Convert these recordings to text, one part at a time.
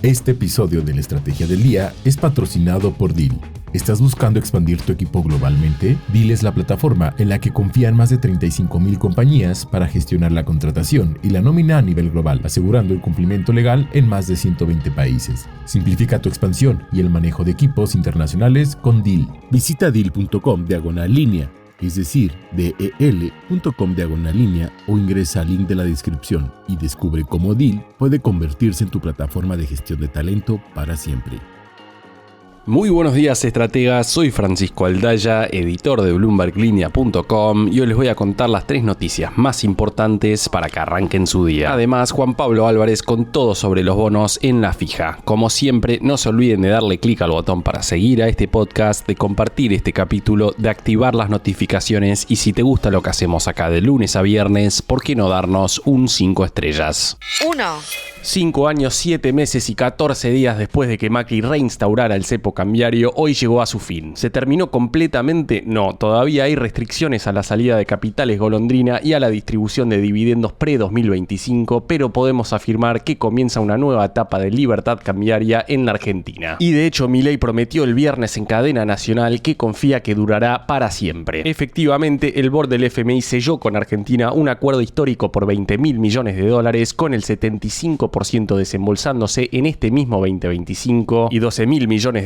Este episodio de la Estrategia del Día es patrocinado por Deel. ¿Estás buscando expandir tu equipo globalmente? Deel es la plataforma en la que confían más de 35,000 compañías para gestionar la contratación y la nómina a nivel global, asegurando el cumplimiento legal en más de 120 países. Simplifica tu expansión y el manejo de equipos internacionales con Deel. Visita deel.com/línea, es decir, del.com/línea, o ingresa al link de la descripción y descubre cómo Deel puede convertirse en tu plataforma de gestión de talento para siempre. Muy buenos días, estrategas. Soy Francisco Aldaya, editor de BloombergLinea.com, y hoy les voy a contar las 3 noticias más importantes para que arranquen su día. Además, Juan Pablo Álvarez con todo sobre los bonos en la fija. Como siempre, no se olviden de darle clic al botón para seguir a este podcast, de compartir este capítulo, de activar las notificaciones y si te gusta lo que hacemos acá de lunes a viernes, ¿por qué no darnos un 5 estrellas? 1. 5 años, 7 meses y 14 días después de que Macri reinstaurara el cepo cambiario, hoy llegó a su fin. ¿Se terminó completamente? No, todavía hay restricciones a la salida de capitales golondrina y a la distribución de dividendos pre-2025, pero podemos afirmar que comienza una nueva etapa de libertad cambiaria en la Argentina. Y de hecho, Milei prometió el viernes en cadena nacional que confía que durará para siempre. Efectivamente, el board del FMI selló con Argentina un acuerdo histórico por $20.000 millones, con el 75% desembolsándose en este mismo 2025 y $12.000 millones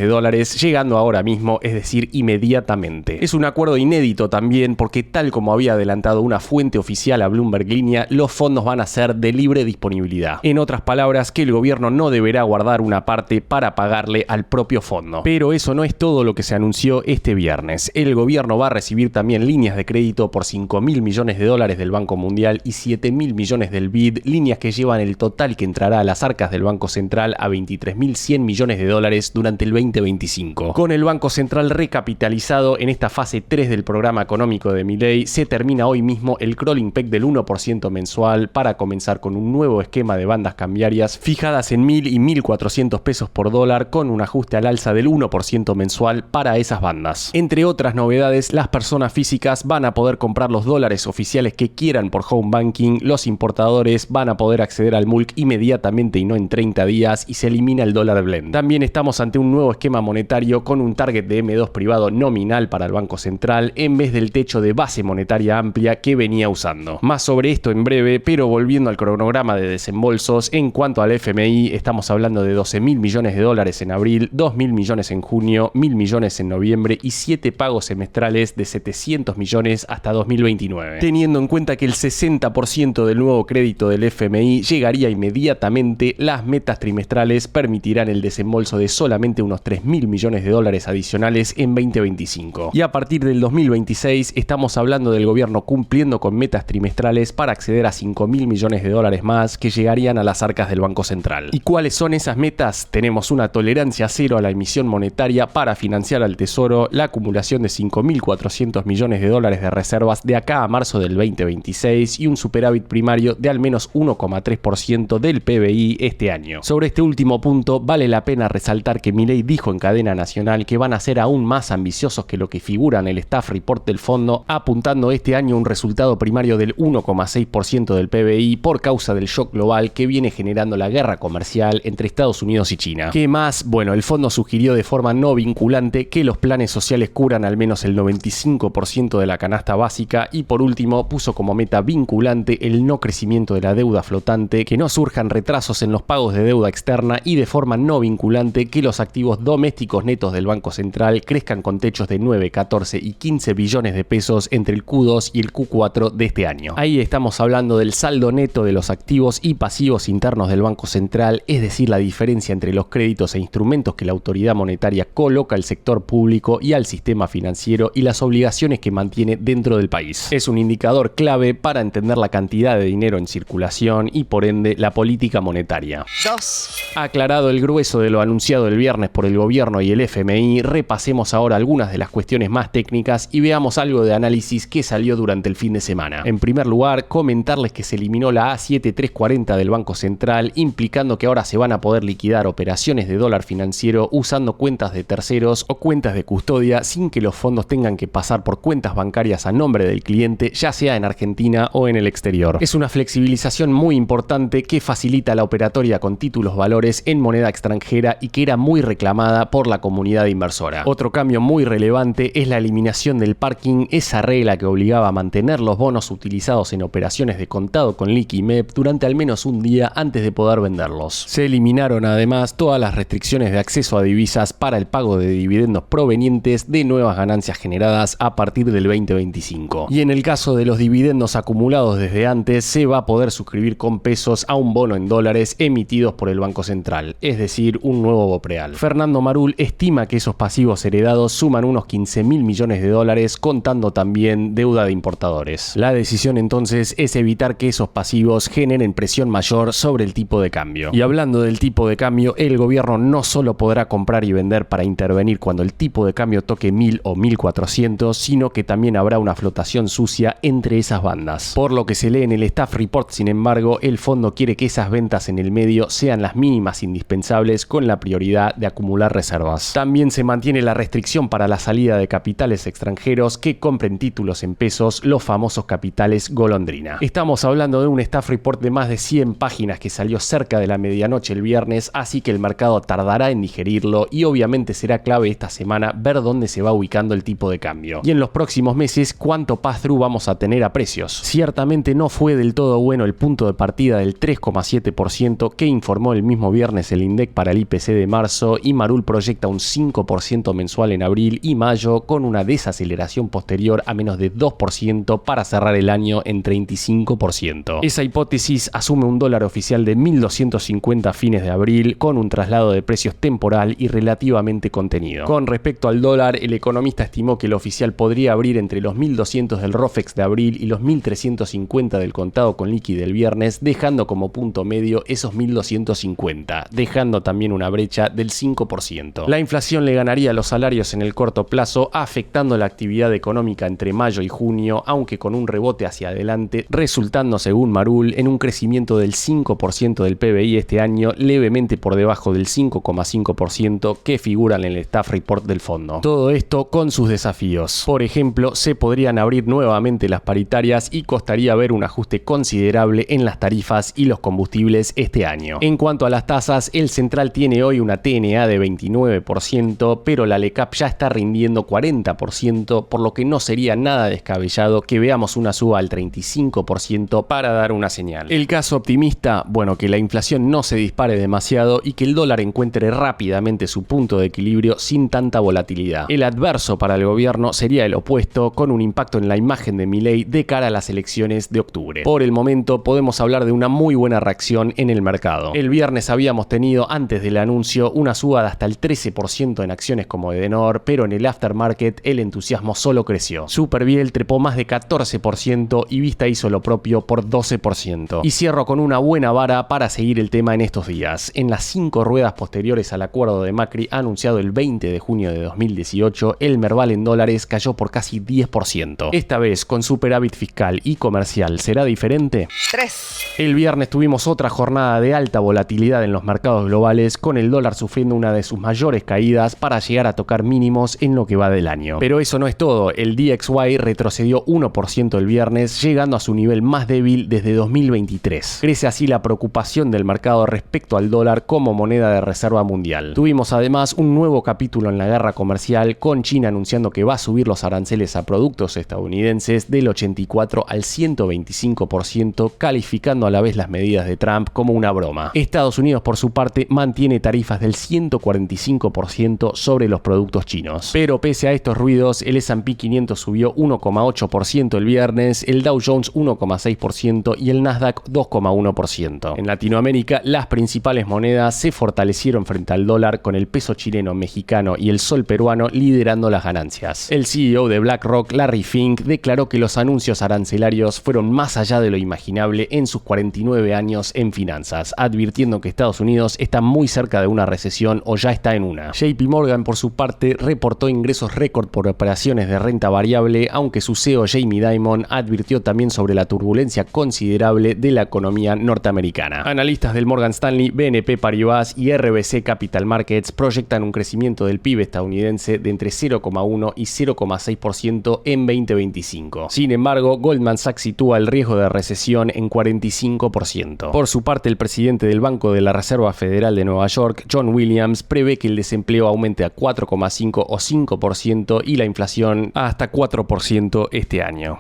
llegando ahora mismo, es decir, inmediatamente. Es un acuerdo inédito también porque, tal como había adelantado una fuente oficial a Bloomberg Línea, los fondos van a ser de libre disponibilidad. En otras palabras, que el gobierno no deberá guardar una parte para pagarle al propio fondo. Pero eso no es todo lo que se anunció este viernes. El gobierno va a recibir también líneas de crédito por $5.000 millones del Banco Mundial y $7.000 millones del BID, líneas que llevan el total que entrará a las arcas del Banco Central a $23.100 millones durante el 2025. Con el Banco Central recapitalizado en esta fase 3 del programa económico de Milei, se termina hoy mismo el crawling peg del 1% mensual para comenzar con un nuevo esquema de bandas cambiarias fijadas en 1.000 y 1.400 pesos por dólar, con un ajuste al alza del 1% mensual para esas bandas. Entre otras novedades, las personas físicas van a poder comprar los dólares oficiales que quieran por home banking, los importadores van a poder acceder al MULC inmediatamente y no en 30 días, y se elimina el dólar blend. También estamos ante un nuevo esquema monetario con un target de M2 privado nominal para el Banco Central en vez del techo de base monetaria amplia que venía usando. Más sobre esto en breve, pero volviendo al cronograma de desembolsos, en cuanto al FMI, estamos hablando de $12.000 millones en abril, $2.000 millones en junio, $1.000 millones en noviembre y 7 pagos semestrales de $700 millones hasta 2029. Teniendo en cuenta que el 60% del nuevo crédito del FMI llegaría inmediatamente, las metas trimestrales permitirán el desembolso de solamente unos $3.000 millones adicionales en 2025. Y a partir del 2026 estamos hablando del gobierno cumpliendo con metas trimestrales para acceder a $5.000 millones más que llegarían a las arcas del Banco Central. ¿Y cuáles son esas metas? Tenemos una tolerancia cero a la emisión monetaria para financiar al Tesoro, la acumulación de $5.400 millones de reservas de acá a marzo del 2026 y un superávit primario de al menos 1,3% del PBI este año. Sobre este último punto, vale la pena resaltar que Milei dijo en cadena nacional que van a ser aún más ambiciosos que lo que figura en el staff report del fondo, apuntando este año un resultado primario del 1,6% del PBI por causa del shock global que viene generando la guerra comercial entre Estados Unidos y China. ¿Qué más? Bueno, el fondo sugirió de forma no vinculante que los planes sociales cubran al menos el 95% de la canasta básica y, por último, puso como meta vinculante el no crecimiento de la deuda flotante, que no surjan retrasos en los pagos de deuda externa y, de forma no vinculante, que los activos domésticos netos del Banco Central crezcan con techos de 9, 14 y 15 billones de pesos entre el Q2 y el Q4 de este año. Ahí estamos hablando del saldo neto de los activos y pasivos internos del Banco Central, es decir, la diferencia entre los créditos e instrumentos que la autoridad monetaria coloca al sector público y al sistema financiero y las obligaciones que mantiene dentro del país. Es un indicador clave para entender la cantidad de dinero en circulación y, por ende, la política monetaria. 2. Aclarado el grueso de lo anunciado el viernes por el gobierno y el FMI, repasemos ahora algunas de las cuestiones más técnicas y veamos algo de análisis que salió durante el fin de semana. En primer lugar, comentarles que se eliminó la A7340 del Banco Central, implicando que ahora se van a poder liquidar operaciones de dólar financiero usando cuentas de terceros o cuentas de custodia sin que los fondos tengan que pasar por cuentas bancarias a nombre del cliente, ya sea en Argentina o en el exterior. Es una flexibilización muy importante que facilita facilita la operatoria con títulos valores en moneda extranjera y que era muy reclamada por la comunidad inversora. Otro cambio muy relevante es la eliminación del parking, esa regla que obligaba a mantener los bonos utilizados en operaciones de contado con liqui y MEP durante al menos un día antes de poder venderlos. Se eliminaron además todas las restricciones de acceso a divisas para el pago de dividendos provenientes de nuevas ganancias generadas a partir del 2025. Y en el caso de los dividendos acumulados desde antes, se va a poder suscribir con pesos a un bono en dólares emitidos por el Banco Central, es decir, un nuevo BOPREAL. Fernando Marul estima que esos pasivos heredados suman unos 15.000 millones de dólares, contando también deuda de importadores. La decisión entonces es evitar que esos pasivos generen presión mayor sobre el tipo de cambio. Y hablando del tipo de cambio, el gobierno no solo podrá comprar y vender para intervenir cuando el tipo de cambio toque 1000 o 1400, sino que también habrá una flotación sucia entre esas bandas. Por lo que se lee en el Staff Report, sin embargo, el fondo quiere que esas ventas en el medio sean las mínimas indispensables con la prioridad de acumular reservas. También se mantiene la restricción para la salida de capitales extranjeros que compren títulos en pesos, los famosos capitales golondrina. Estamos hablando de un Staff Report de más de 100 páginas que salió cerca de la medianoche el viernes, así que el mercado tardará en digerirlo y obviamente será clave esta semana ver dónde se va ubicando el tipo de cambio. Y en los próximos meses, cuánto pass-through vamos a tener a precios. Ciertamente no fue del todo bueno el punto de partida del 3,7% que informó el mismo viernes el INDEC para el IPC de marzo, y Marul proyecta un 5% mensual en abril y mayo, con una desaceleración posterior a menos de 2% para cerrar el año en 35%. Esa hipótesis asume un dólar oficial de 1.250 a fines de abril, con un traslado de precios temporal y relativamente contenido. Con respecto al dólar, el economista estimó que el oficial podría abrir entre los 1.200 del ROFEX de abril y los 1.350 del contado con liqui del viernes, dejando como punto medio esos 1.250, dejando también una brecha del 5%. La inflación le ganaría a los salarios en el corto plazo, afectando la actividad económica entre mayo y junio, aunque con un rebote hacia adelante, resultando, según Marul, en un crecimiento del 5% del PBI este año, levemente por debajo del 5,5% que figuran en el Staff Report del fondo. Todo esto con sus desafíos. Por ejemplo, se podrían abrir nuevamente las paritarias y costaría ver un ajuste considerable en las tarifas y los combustibles este año. En cuanto a las tasas, el central tiene hoy una TNA de 29%, pero la LECAP ya está rindiendo 40%, por lo que no sería nada descabellado que veamos una suba al 35% para dar una señal. El caso optimista, bueno, que la inflación no se dispare demasiado y que el dólar encuentre rápidamente su punto de equilibrio sin tanta volatilidad. El adverso para el gobierno sería el opuesto, con un impacto en la imagen de Milei de cara a las elecciones de octubre. Por el momento podemos hablar de una muy buena reacción en el mercado. El viernes habíamos tenido, antes del anuncio, una suba de hasta el 13% en acciones como Edenor, pero en el aftermarket el entusiasmo solo creció. Superviel trepó más de 14% y Vista hizo lo propio por 12%. Y cierro con una buena vara para seguir el tema en estos días. En las 5 ruedas posteriores al acuerdo de Macri anunciado el 20 de junio de 2018, el Merval en dólares cayó por casi 10%. Esta vez, con superávit fiscal y comercial, ¿será diferente? 3. El viernes tuvimos otra jornada de alta volatilidad en los mercados globales, con el dólar sufriendo una de sus mayores caídas para llegar a tocar mínimos en lo que va del año. Pero eso no es todo. El DXY retrocedió 1% el viernes, llegando a su nivel más débil desde 2023. Crece así la preocupación del mercado respecto al dólar como moneda de reserva mundial. Tuvimos además un nuevo capítulo en la guerra comercial, con China anunciando que va a subir los aranceles a productos estadounidenses del 84 al 125%, calificando a la vez las medidas de Trump como una broma. Estados Unidos, por su parte, mantiene tarifas del 145% sobre los productos chinos. Pero pese a estos ruidos, el S&P 500 subió 1,8% el viernes, el Dow Jones 1,6% y el Nasdaq 2,1%. En Latinoamérica, las principales monedas se fortalecieron frente al dólar, con el peso chileno, mexicano y el sol peruano liderando las ganancias. El CEO de BlackRock, Larry Fink, declaró que los anuncios arancelarios fueron más allá de lo imaginable en sus 49 años en finanzas, advirtiendo que Estados Unidos está muy cerca de una recesión o ya está en una. JP Morgan, por su parte, reportó ingresos récord por operaciones de renta variable, aunque su CEO Jamie Dimon advirtió también sobre la turbulencia considerable de la economía norteamericana. Analistas del Morgan Stanley, BNP Paribas y RBC Capital Markets proyectan un crecimiento del PIB estadounidense de entre 0,1 y 0,6% en 2025. Sin embargo, Goldman Sachs sitúa el riesgo de recesión en 45%. año. Por su parte, el presidente del Banco de la Reserva Federal de Nueva York, John Williams, prevé que el desempleo aumente a 4,5 o 5% y la inflación a hasta 4% este año.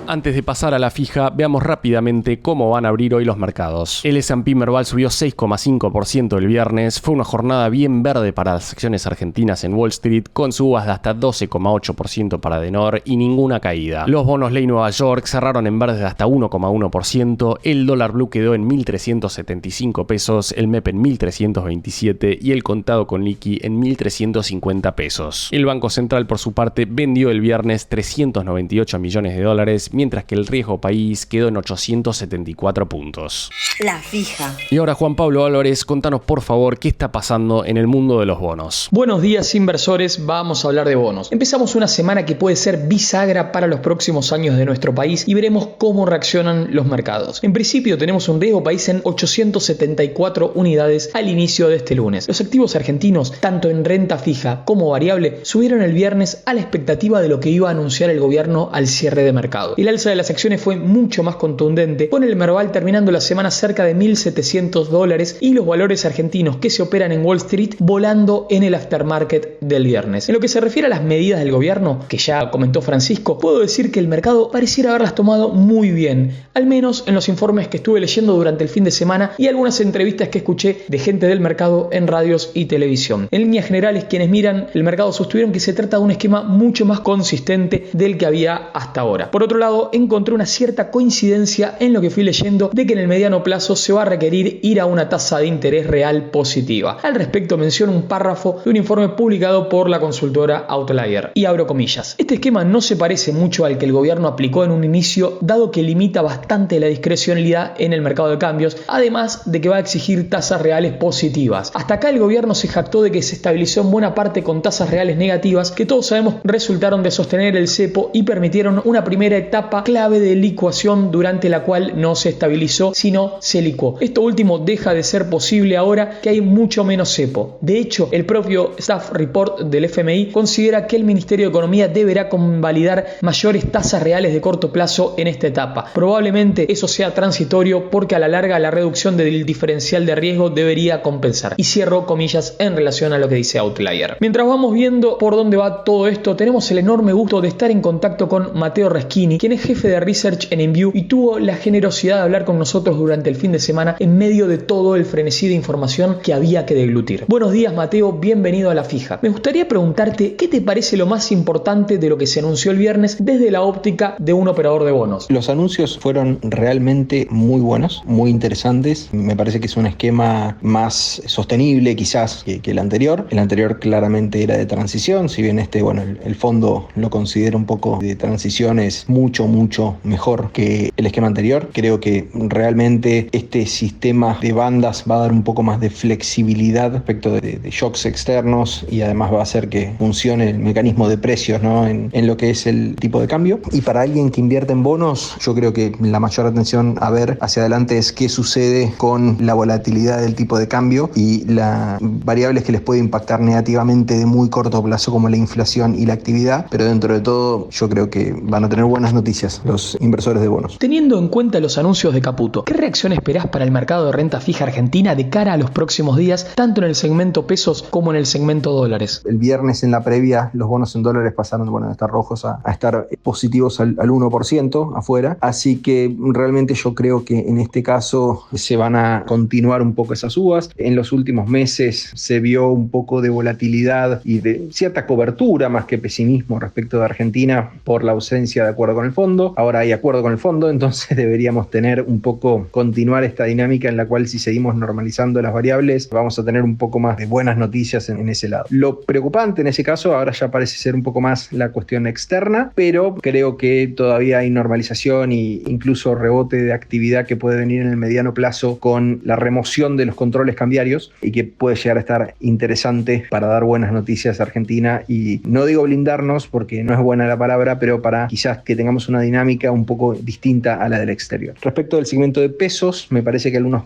Antes de pasar a la fija, veamos rápidamente cómo van a abrir hoy los mercados. El S&P Merval subió 6,5% el viernes. Fue una jornada bien verde para las acciones argentinas en Wall Street, con subas de hasta 12,8% para Denor y ninguna caída. Los bonos ley Nueva York cerraron en verde de hasta 1,1%. El dólar blue quedó en 1.375 pesos, el MEP en 1.327 y el contado con liqui en 1.350 pesos. El Banco Central, por su parte, vendió el viernes 398 millones de dólares, mientras que el riesgo país quedó en 874 puntos. La fija. Y ahora, Juan Pablo Álvarez, contanos por favor qué está pasando en el mundo de los bonos. Buenos días, inversores. Vamos a hablar de bonos. Empezamos una semana que puede ser bisagra para los próximos años de nuestro país y veremos cómo reaccionan los mercados. En principio tenemos un riesgo país en 874 unidades al inicio de este lunes. Los activos argentinos, tanto en renta fija como variable, subieron el viernes a la expectativa de lo que iba a anunciar el gobierno al cierre de mercado. El alza de las acciones fue mucho más contundente, con el Merval terminando la semana cerca de $1.700 y los valores argentinos que se operan en Wall Street volando en el aftermarket del viernes. En lo que se refiere a las medidas del gobierno, que ya comentó Francisco, puedo decir que el mercado pareciera haberlas tomado muy bien, al menos en los informes que estuve leyendo durante el fin de semana y algunas entrevistas que escuché de gente del mercado en radios y televisión. En líneas generales, quienes miran el mercado sostuvieron que se trata de un esquema mucho más consistente del que había hasta ahora. Por otro lado, encontré una cierta coincidencia en lo que fui leyendo de que en el mediano plazo se va a requerir ir a una tasa de interés real positiva. Al respecto menciona un párrafo de un informe publicado por la consultora Outlier. Y abro comillas. Este esquema no se parece mucho al que el gobierno aplicó en un inicio, dado que limita bastante la discrecionalidad en el mercado de cambios, además de que va a exigir tasas reales positivas. Hasta acá el gobierno se jactó de que se estabilizó en buena parte con tasas reales negativas, que todos sabemos resultaron de sostener el cepo y permitieron una primera etapa clave de licuación durante la cual no se estabilizó, sino se licuó. Esto último deja de ser posible ahora que hay mucho menos cepo. De hecho, el propio Staff Report del FMI considera que el Ministerio de Economía deberá convalidar mayores tasas reales de corto plazo en esta etapa. Probablemente eso sea transitorio porque a la larga la reducción del diferencial de riesgo debería compensar. Y cierro comillas en relación a lo que dice Outlier. Mientras vamos viendo por dónde va todo esto, tenemos el enorme gusto de estar en contacto con Matteo Reschini, quien es jefe de Research en Enview y tuvo la generosidad de hablar con nosotros durante el fin de semana en medio de todo el frenesí de información que había que deglutir. Buenos días, Mateo, bienvenido a La Fija. Me gustaría preguntarte, ¿qué te parece lo más importante de lo que se anunció el viernes desde la óptica de un operador de bonos? Los anuncios fueron realmente muy buenos, muy interesantes. Me parece que es un esquema más sostenible quizás que el anterior. El anterior claramente era de transición, si bien el fondo lo considera un poco de transición, es mucho mejor que el esquema anterior. Creo que realmente este sistema de bandas va a dar un poco más de flexibilidad respecto de shocks externos y además va a hacer que funcione el mecanismo de precios, ¿no? en lo que es el tipo de cambio. Y para alguien que invierte en bonos, yo creo que la mayor atención a ver hacia adelante es qué sucede con la volatilidad del tipo de cambio y las variables que les puede impactar negativamente de muy corto plazo, como la inflación y la actividad. Pero dentro de todo, yo creo que van a tener buenas noticias los inversores de bonos. Teniendo en cuenta los anuncios de Caputo, ¿qué reacción esperás para el mercado de renta fija argentina de cara a los próximos días, tanto en el segmento pesos como en el segmento dólares? El viernes en la previa, los bonos en dólares pasaron de estar rojos a estar positivos al 1% afuera. Así que realmente yo creo que en este caso se van a continuar un poco esas subas. En los últimos meses se vio un poco de volatilidad y de cierta cobertura más que pesimismo respecto de Argentina por la ausencia de acuerdo con el fondo. Ahora hay acuerdo con el fondo, entonces deberíamos continuar esta dinámica en la cual, si seguimos normalizando las variables, vamos a tener un poco más de buenas noticias en ese lado. Lo preocupante en ese caso ahora ya parece ser un poco más la cuestión externa, pero creo que todavía hay normalización e incluso rebote de actividad que puede venir en el mediano plazo con la remoción de los controles cambiarios y que puede llegar a estar interesante para dar buenas noticias a Argentina. Y no digo blindarnos porque no es buena la palabra, pero para quizás que tengamos tenemos una dinámica un poco distinta a la del exterior. Respecto del segmento de pesos, me parece que algunos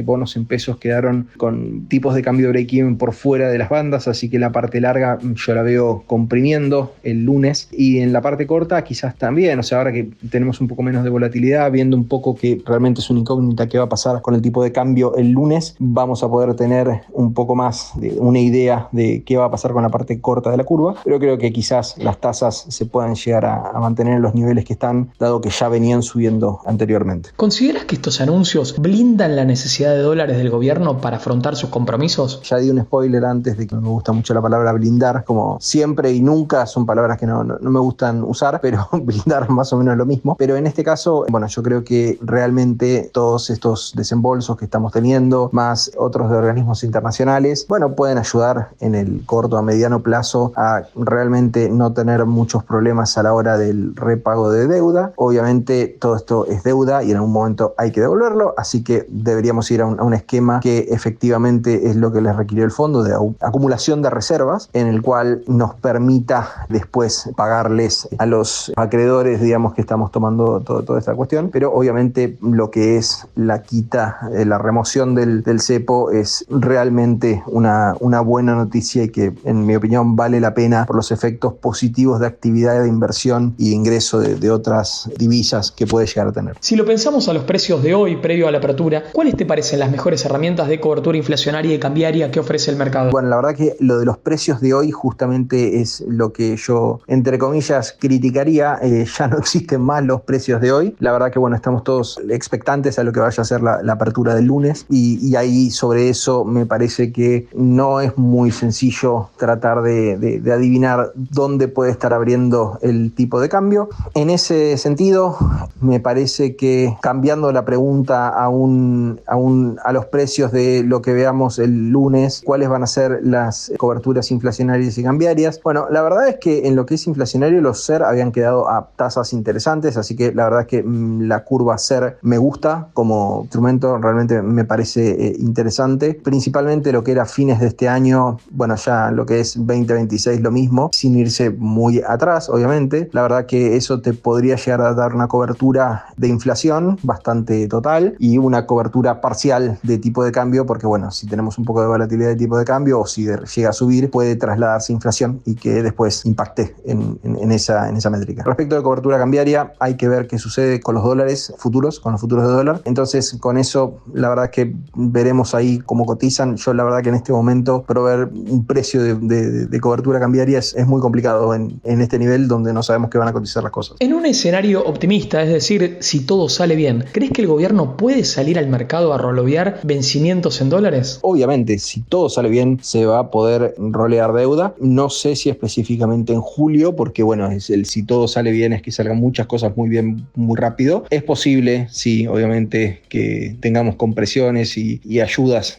bonos en pesos quedaron con tipos de cambio break-even por fuera de las bandas, así que la parte larga yo la veo comprimiendo el lunes, y en la parte corta quizás también, ahora que tenemos un poco menos de volatilidad, viendo un poco que realmente es una incógnita qué va a pasar con el tipo de cambio el lunes, vamos a poder tener un poco más de una idea de qué va a pasar con la parte corta de la curva, pero creo que quizás las tasas se puedan llegar a mantener en los niveles que están, dado que ya venían subiendo anteriormente. ¿Consideras que estos anuncios blindan la necesidad de dólares del gobierno para afrontar sus compromisos? Ya di un spoiler antes de que no me gusta mucho la palabra blindar, como siempre y nunca son palabras que no me gustan usar, pero blindar más o menos lo mismo. Pero en este caso, yo creo que realmente todos estos desembolsos que estamos teniendo, más otros de organismos internacionales, pueden ayudar en el corto a mediano plazo a realmente no tener muchos problemas a la hora del repago de deuda. Obviamente todo esto es deuda y en algún momento hay que devolverlo, así que deberíamos ir a un esquema que efectivamente es lo que les requirió el fondo, de acumulación de reservas, en el cual nos permita después pagarles a los acreedores, que estamos tomando toda esta cuestión. Pero obviamente lo que es la quita, la remoción del cepo es realmente una buena noticia y que en mi opinión vale la pena por los efectos positivos de actividad de inversión y ingreso de otras divisas que puede llegar a tener. Si lo pensamos a los precios de hoy previo a la apertura, ¿cuáles te parecen las mejores herramientas de cobertura inflacionaria y cambiaria que ofrece el mercado? La verdad que lo de los precios de hoy justamente es lo que yo, entre comillas, criticaría. Ya no existen más los precios de hoy. La verdad que estamos todos expectantes a lo que vaya a ser la apertura del lunes, y ahí sobre eso me parece que no es muy sencillo tratar de adivinar dónde puede estar abriendo el tipo de cambio. En ese sentido, me parece que cambiando la pregunta a los precios de lo que veamos el lunes, cuáles van a ser las coberturas inflacionarias y cambiarias. La verdad es que en lo que es inflacionario, los SER habían quedado a tasas interesantes, así que la verdad es que la curva SER me gusta como instrumento, realmente me parece interesante. Principalmente lo que era fines de este año, ya lo que es 2026 lo mismo, sin irse muy atrás, obviamente. La verdad que eso te podría llegar a dar una cobertura de inflación bastante total y una cobertura parcial de tipo de cambio, porque si tenemos un poco de volatilidad de tipo de cambio o si llega a subir, puede trasladarse inflación y que después impacte en esa métrica. Respecto de cobertura cambiaria, hay que ver qué sucede con los dólares futuros, con los futuros de dólar. Entonces, con eso, la verdad es que veremos ahí cómo cotizan. Yo la verdad que en este momento proveer un precio de cobertura cambiaria es muy complicado en este nivel donde no sabemos qué van a cotizar las cosas. En un escenario optimista, es decir, si todo sale bien, ¿crees que el gobierno puede salir al mercado a rolovear vencimientos en dólares? Obviamente, si todo sale bien, se va a poder rolear deuda. No sé si específicamente en julio, porque si todo sale bien es que salgan muchas cosas muy bien, muy rápido. Es posible, sí, obviamente, que tengamos compresiones y ayudas,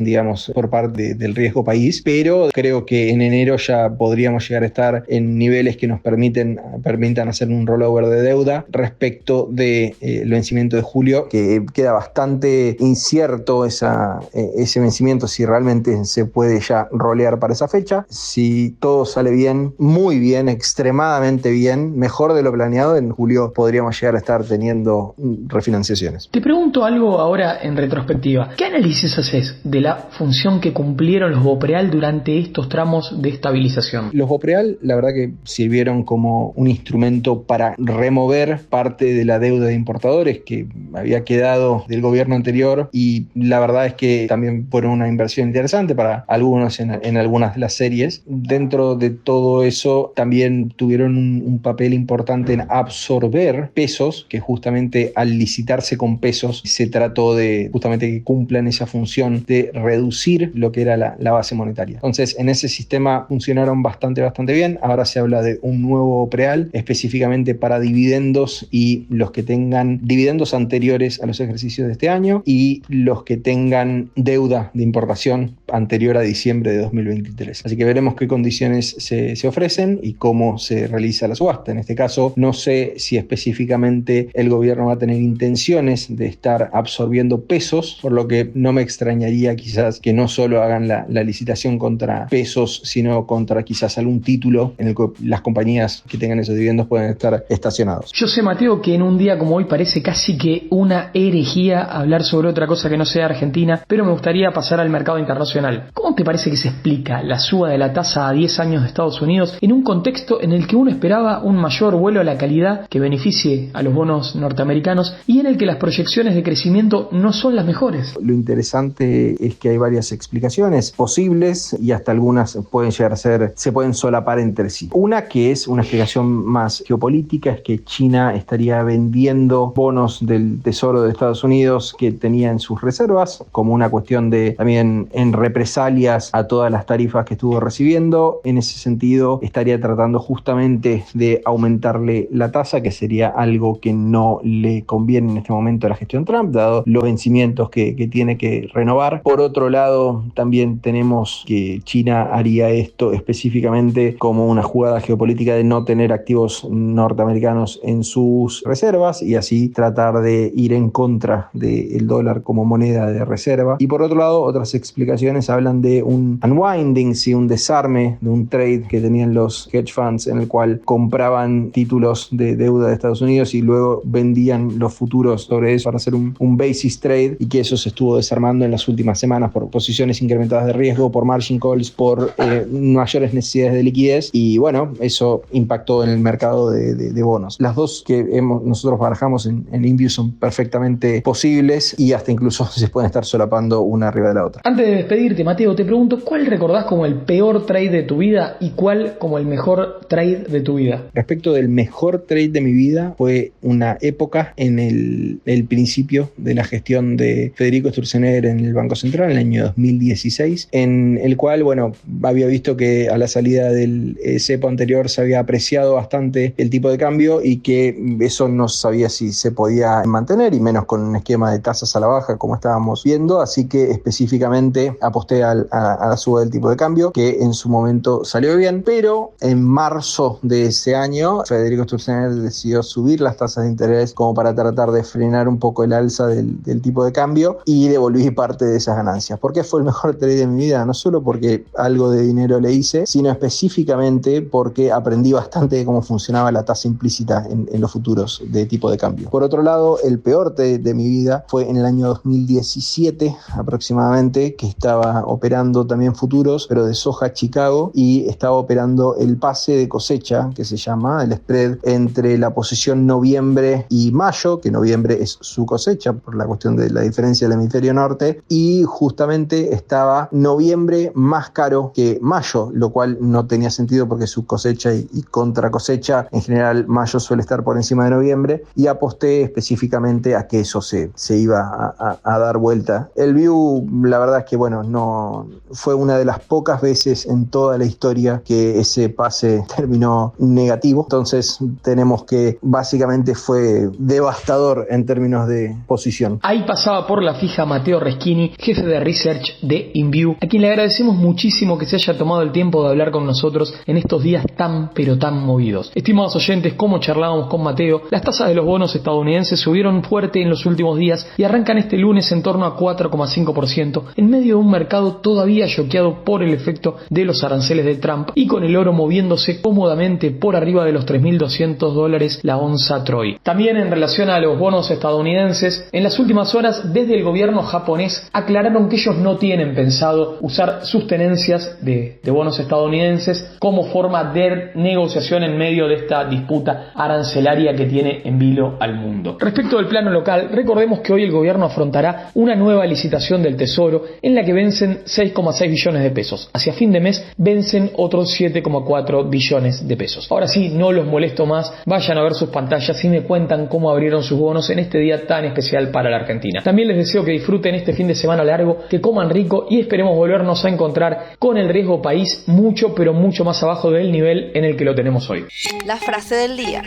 por parte del riesgo país, pero creo que en enero ya podríamos llegar a estar en niveles que nos permitan hacer un rollover de deuda. Respecto del vencimiento de julio, que queda bastante incierto ese vencimiento, si realmente se puede ya rolear para esa fecha. Si todo sale bien, muy bien, extremadamente bien, mejor de lo planeado, en julio podríamos llegar a estar teniendo refinanciaciones. Te pregunto algo ahora en retrospectiva. ¿Qué análisis haces de la función que cumplieron los BOPREAL durante estos tramos de estabilización? Los BOPREAL, la verdad que sirvieron como un instrumento para remover parte de la deuda de importadores que había quedado del gobierno anterior, y la verdad es que también fueron una inversión interesante para algunos en algunas de las series. Dentro de todo eso también tuvieron un papel importante en absorber pesos, que justamente al licitarse con pesos se trató de justamente que cumplan esa función de reducir lo que era la base monetaria. Entonces, en ese sistema funcionaron bastante bien. Ahora se habla de un nuevo preal específicamente para dividendos, y los que tengan dividendos anteriores a los ejercicios de este año y los que tengan deuda de importación anterior a diciembre de 2023. Así que veremos qué condiciones se ofrecen y cómo se realiza la subasta. En este caso, no sé si específicamente el gobierno va a tener intenciones de estar absorbiendo pesos, por lo que no me extrañaría quizás que no solo hagan la licitación contra pesos, sino contra quizás algún título en el que las compañías que tengan esos dividendos pueden estar estacionados. Yo sé, Mateo, que en un día como hoy parece casi que una herejía hablar sobre otra cosa que no sea Argentina, pero me gustaría pasar al mercado internacional. ¿Cómo te parece que se explica la suba de la tasa a 10 años de Estados Unidos en un contexto en el que uno esperaba un mayor vuelo a la calidad que beneficie a los bonos norteamericanos y en el que las proyecciones de crecimiento no son las mejores? Lo interesante es que hay varias explicaciones posibles y hasta algunas pueden llegar a ser, se pueden solapar entre sí. Una que es una explicación más geopolítica es que China estaría vendiendo bonos del Tesoro de Estados Unidos que tenía en sus reservas, como una cuestión de también en represalias a todas las tarifas que estuvo recibiendo. En ese sentido, estaría tratando justamente de aumentarle la tasa, que sería algo que no le conviene en este momento a la gestión Trump, dado los vencimientos que tiene que renovar. Por otro lado, también tenemos que China haría esto específicamente como una jugada geopolítica de no tener activos norteamericanos en sus reservas y así tratar de ir en contra del dólar como moneda de reserva. Y por otro lado, otras explicaciones hablan de un unwinding, sí, un desarme de un trade que tenían los hedge funds en el cual compraban títulos de deuda de Estados Unidos y luego vendían los futuros sobre eso para hacer un basis trade, y que eso se estuvo desarmando en las últimas semanas por posiciones incrementadas de riesgo, por margin calls, por mayores necesidades de liquidez, y bueno, eso impactó en el mercado de bonos. Las dos que nosotros barajamos en Inview son perfectamente posibles y hasta incluso se pueden estar solapando una arriba de la otra. Antes de despedirte, Mateo, te pregunto, ¿cuál recordás como el peor trade de tu vida y cuál como el mejor trade de tu vida? Respecto del mejor trade de mi vida, fue una época en el principio de la gestión de Federico Sturzenegger en el Banco Central, en el año 2016, en el cual, bueno, había visto que a la salida del cepo anterior se había apreciado bastante el tipo de cambio y que eso no sabía si se podía mantener, y menos con un esquema de tasas a la baja como estábamos viendo, así que específicamente aposté a la suba del tipo de cambio, que en su momento salió bien, pero en marzo de ese año Federico Sturzenegger decidió subir las tasas de interés como para tratar de frenar un poco el alza del tipo de cambio, y devolví parte de esas ganancias. ¿Por qué fue el mejor trade de mi vida? No solo porque algo de dinero le hice, sino específicamente porque aprendí bastante de cómo funcionaba la tasa implícita en los futuros de tipo de cambio. Por otro lado, el peor trade de mi vida fue en el año 2017 aproximadamente, que estaba operando también futuros, pero de soja Chicago, y estaba operando el pase de cosecha, que se llama el spread entre la posición noviembre y mayo, que noviembre es su cosecha por la cuestión de la diferencia del hemisferio norte, y justamente estaba noviembre más caro que mayo, lo cual no tenía sentido porque su cosecha y contra cosecha, en general mayo suele estar por encima de noviembre, y aposté específicamente a que eso se iba a dar vuelta. El view, la verdad es que bueno, no fue una de las pocas veces en toda la historia que ese pase terminó negativo, entonces tenemos que básicamente fue devastador en términos de posición. Ahí pasaba por la fija Mateo Reschini, jefe de research de Inview, a quien le agradecemos muchísimo que se haya tomado el tiempo de hablar con nosotros en estos días tan pero tan movidos. Estimados oyentes, como charlábamos con Mateo, las tasas de los bonos estadounidenses subieron fuerte en los últimos días y arrancan este lunes en torno a 4,5% en medio de un mercado todavía choqueado por el efecto de los aranceles de Trump y con el oro moviéndose cómodamente por arriba de los $3.200 la onza Troy. También en relación a los bonos estadounidenses, en las últimas horas desde el gobierno japonés aclararon que ellos no tienen pensado usar sus tenencias de bonos estadounidenses como forma de negociación en medio de esta disputa arancelaria que tiene en vilo al mundo. Respecto del plano local, recordemos que hoy el gobierno afrontará una nueva licitación del Tesoro en la que vencen 6,6 billones de pesos. Hacia fin de mes vencen otros 7,4 billones de pesos. Ahora sí, no los molesto más, vayan a ver sus pantallas y me cuentan cómo abrieron sus bonos en este día tan especial para la Argentina. También les deseo que disfruten este fin de semana largo, que coman rico y esperemos volvernos a encontrar con el riesgo país mucho pero mucho más abajo del nivel en el que lo tenemos hoy. La frase del día.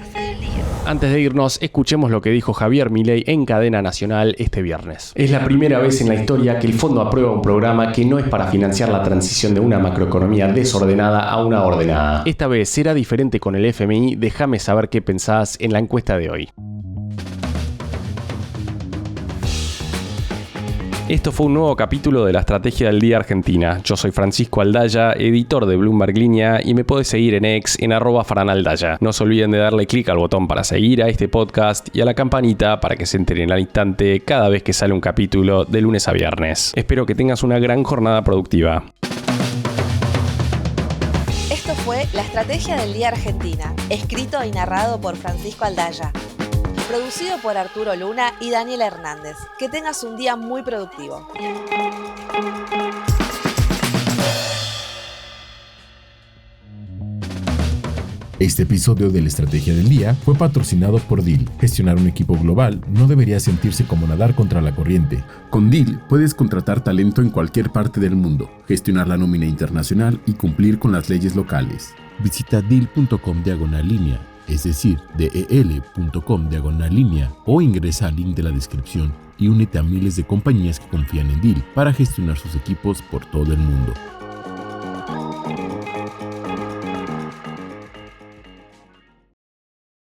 Antes de irnos, escuchemos lo que dijo Javier Milei en Cadena Nacional este viernes. Es la primera vez en la historia que el fondo aprueba un programa que no es para financiar la transición de una macroeconomía desordenada a una ordenada. Esta vez será diferente con el FMI, déjame saber qué pensás en la encuesta de hoy. Esto fue un nuevo capítulo de la Estrategia del Día Argentina. Yo soy Francisco Aldaya, editor de Bloomberg Línea, y me podés seguir en X en @faranaldaya. No se olviden de darle clic al botón para seguir a este podcast y a la campanita para que se enteren al instante cada vez que sale un capítulo de lunes a viernes. Espero que tengas una gran jornada productiva. Esto fue La Estrategia del Día Argentina, escrito y narrado por Francisco Aldaya. Producido por Arturo Luna y Daniela Hernández. Que tengas un día muy productivo. Este episodio de la Estrategia del Día fue patrocinado por Deel. Gestionar un equipo global no debería sentirse como nadar contra la corriente. Con Deel puedes contratar talento en cualquier parte del mundo, gestionar la nómina internacional y cumplir con las leyes locales. Visita Deel.com/línea, es decir, del.com/línea, o ingresa al link de la descripción y únete a miles de compañías que confían en Deel para gestionar sus equipos por todo el mundo.